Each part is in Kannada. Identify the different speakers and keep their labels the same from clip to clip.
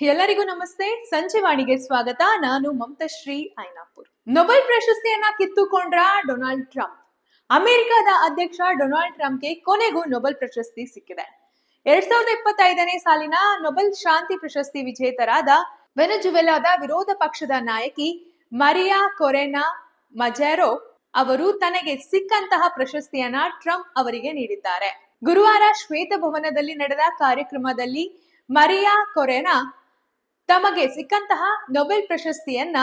Speaker 1: ಎಲ್ಲರಿಗೂ ನಮಸ್ತೆ. ಸಂಜೆವಾಣಿಗೆ ಸ್ವಾಗತ. ನಾನು ಮಮತಾಶ್ರೀ ಐನಾಪುರ್. ನೊಬೆಲ್ ಪ್ರಶಸ್ತಿಯನ್ನ ಕಿತ್ತುಕೊಂಡ್ರ ಡೊನಾಲ್ಡ್ ಟ್ರಂಪ್. ಅಮೆರಿಕದ ಅಧ್ಯಕ್ಷ ಡೊನಾಲ್ಡ್ ಟ್ರಂಪ್ಗೆ ಕೊನೆಗೂ ನೊಬೆಲ್ ಪ್ರಶಸ್ತಿ ಸಿಕ್ಕಿದೆ. 2025ನೇ ಸಾಲಿನ ನೊಬೆಲ್ ಶಾಂತಿ ಪ್ರಶಸ್ತಿ ವಿಜೇತರಾದ ವೆನೆಜುವೆಲಾದ ವಿರೋಧ ಪಕ್ಷದ ನಾಯಕಿ ಮರಿಯಾ ಕೊರೆನಾ ಮಜೆರೋ ಅವರು ತನಗೆ ಸಿಕ್ಕಂತಹ ಪ್ರಶಸ್ತಿಯನ್ನ ಟ್ರಂಪ್ ಅವರಿಗೆ ನೀಡಿದ್ದಾರೆ. ಗುರುವಾರ ಶ್ವೇತಭವನದಲ್ಲಿ ನಡೆದ ಕಾರ್ಯಕ್ರಮದಲ್ಲಿ ಮರಿಯಾ ಕೊರೆನಾ ತಮಗೆ ಸಿಕ್ಕಂತಹ ನೊಬೆಲ್ ಪ್ರಶಸ್ತಿಯನ್ನ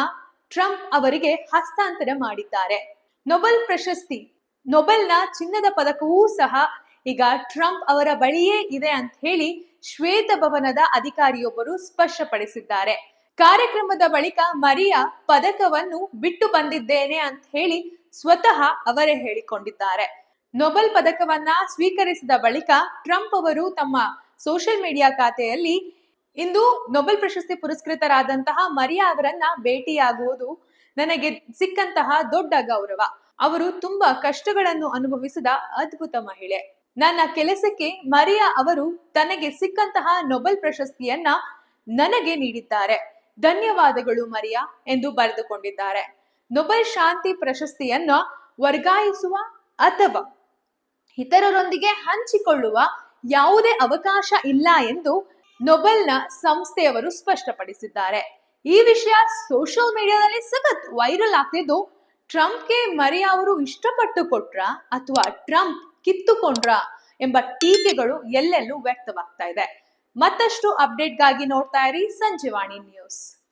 Speaker 1: ಟ್ರಂಪ್ ಅವರಿಗೆ ಹಸ್ತಾಂತರ ಮಾಡಿದ್ದಾರೆ. ನೊಬೆಲ್ ಪ್ರಶಸ್ತಿ, ನೊಬೆಲ್ನ ಚಿನ್ನದ ಪದಕವೂ ಸಹ ಈಗ ಟ್ರಂಪ್ ಅವರ ಬಳಿಯೇ ಇದೆ ಅಂತ ಹೇಳಿ ಶ್ವೇತಭವನದ ಅಧಿಕಾರಿಯೊಬ್ಬರು ಸ್ಪಷ್ಟಪಡಿಸಿದ್ದಾರೆ. ಕಾರ್ಯಕ್ರಮದ ಬಳಿಕ ಮರಿಯಾ ಪದಕವನ್ನು ಬಿಟ್ಟು ಬಂದಿದ್ದೇನೆ ಅಂತ ಹೇಳಿ ಸ್ವತಃ ಅವರೇ ಹೇಳಿಕೊಂಡಿದ್ದಾರೆ. ನೊಬೆಲ್ ಪದಕವನ್ನ ಸ್ವೀಕರಿಸಿದ ಬಳಿಕ ಟ್ರಂಪ್ ಅವರು ತಮ್ಮ ಸೋಷಿಯಲ್ ಮೀಡಿಯಾ ಖಾತೆಯಲ್ಲಿ ಇಂದು ನೊಬೆಲ್ ಪ್ರಶಸ್ತಿ ಪುರಸ್ಕೃತರಾದಂತಹ ಮರಿಯಾ ಅವರನ್ನ ಭೇಟಿಯಾಗುವುದು ನನಗೆ ಸಿಕ್ಕಂತಹ ದೊಡ್ಡ ಗೌರವ. ಅವರು ತುಂಬಾ ಕಷ್ಟಗಳನ್ನು ಅನುಭವಿಸಿದ ಅದ್ಭುತ ಮಹಿಳೆ. ನನ್ನ ಕೆಲಸಕ್ಕೆ ಮರಿಯಾ ಅವರು ತನಗೆ ಸಿಕ್ಕಂತಹ ನೊಬೆಲ್ ಪ್ರಶಸ್ತಿಯನ್ನ ನನಗೆ ನೀಡಿದ್ದಾರೆ. ಧನ್ಯವಾದಗಳು ಮರಿಯಾ ಎಂದು ಬರೆದುಕೊಂಡಿದ್ದಾರೆ. ನೊಬೆಲ್ ಶಾಂತಿ ಪ್ರಶಸ್ತಿಯನ್ನ ವರ್ಗಾಯಿಸುವ ಅಥವಾ ಇತರರೊಂದಿಗೆ ಹಂಚಿಕೊಳ್ಳುವ ಯಾವುದೇ ಅವಕಾಶ ಇಲ್ಲ ಎಂದು ನೊಬೆಲ್ನ ಸಂಸ್ಥೆಯವರು ಸ್ಪಷ್ಟಪಡಿಸಿದ್ದಾರೆ. ಈ ವಿಷಯ ಸೋಷಿಯಲ್ ಮೀಡಿಯಾದಲ್ಲಿ ಸಖತ್ ವೈರಲ್ ಆಗ್ತಿದ್ದು, ಟ್ರಂಪ್ಗೆ ಮರಿಯಾ ಅವರು ಇಷ್ಟಪಟ್ಟು ಕೊಟ್ರ ಅಥವಾ ಟ್ರಂಪ್ ಕಿತ್ತುಕೊಂಡ್ರ ಎಂಬ ಟೀಕೆಗಳು ಎಲ್ಲೆಲ್ಲೂ ವ್ಯಕ್ತವಾಗ್ತಾ ಇದೆ. ಮತ್ತಷ್ಟು ಅಪ್ಡೇಟ್ಗಾಗಿ ನೋಡ್ತಾ ಇರಿ ಸಂಜೆವಾಣಿ ನ್ಯೂಸ್.